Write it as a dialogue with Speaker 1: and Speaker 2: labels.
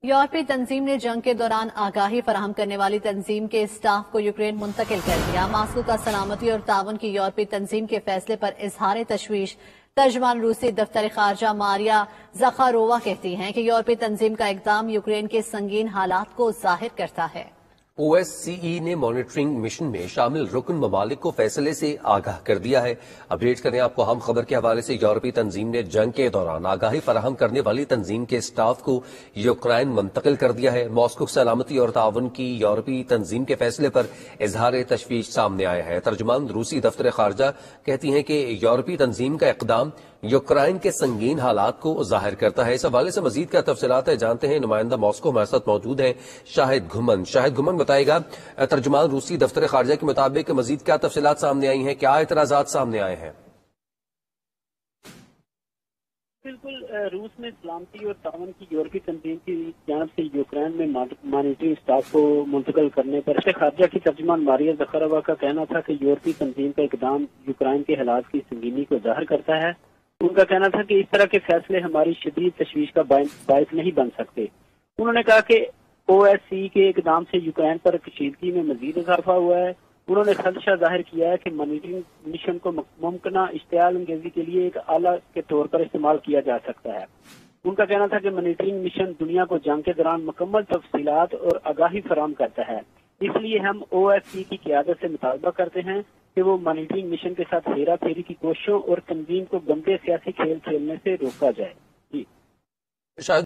Speaker 1: यूरोपीय तंजीम ने जंग के दौरान आगाही फराहम करने वाली तंजीम के स्टाफ को यूक्रेन मुंतकिल कर दिया। मास्को का सलामती और तावन की यूरोपीय तंजीम के फैसले पर इजहार तशवीश। तर्जमान रूसी दफ्तर खारजा मारिया ज़खारोवा कहती हैं कि यूरोपीय तंजीम का इकदाम यूक्रेन के संगीन हालात को जाहिर करता है।
Speaker 2: OSCE ने मॉनिटरिंग मिशन में शामिल रुकन ममालिक को फैसले से आगाह कर दिया है। अपडेट करें आपको हम खबर के हवाले से। यूरोपीय तंजीम ने जंग के दौरान आगाही फराहम करने वाली तंजीम के स्टाफ को यूक्रेन मुंतकिल कर दिया है। मॉस्को सलामती और तावन की यूरोपीय तंजीम के फैसले पर इजहार तशवीश सामने आया है। तर्जुमान रूसी दफ्तर खारजा कहती हैं कि यूरोपीय तंजीम का इकदाम यूक्रेन के संगीन हालात को जाहिर करता है। इस हवाले से मजीद क्या तफसीलात है जानते हैं। नुमाइंदा मॉस्को हमारे साथ मौजूद है शाहिद घुमन बताएगा। तर्जुमान रूसी दफ्तर खारजा के मुताबिक मजीद क्या तफसीलात सामने आई हैं, क्या एतराजात सामने आए हैं?
Speaker 3: बिल्कुल, रूस में सलामती और तावन की यूरोपीय तंजीम की जानब से यूक्रेन में मॉनिटरिंग स्टाफ को मुंतकिल करने पर खारजा की तर्जुमान मारिया ज़खारोवा का कहना था कि यूरोपीय तंजीम का इकदाम यूक्रेन के हालात की संगीनी को जाहिर करता है। उनका कहना था कि इस तरह के फैसले हमारी शदीद तशवीश का बायस नहीं बन सकते। उन्होंने कहा कि OSCE के इकदाम से यूक्रेन पर कशीदगी में मजीद इजाफा हुआ है। उन्होंने खदशा जाहिर किया है कि मॉनिटरिंग मिशन को मुमकिन इश्तियाल अंगेजी के लिए एक आला के तौर पर इस्तेमाल किया जा सकता है। उनका कहना था कि मॉनिटरिंग मिशन दुनिया को जंग के दौरान मुकम्मल तफसीलात और आगाही फराहम करता है, इसलिए हम OSCE की क़यादत से मुतालबा करते हैं कि वो मॉनिटरिंग मिशन के साथ हेरा फेरी की कोशिशों और तंजीम को गंदे सियासी खेल खेलने से रोका जाए। जी।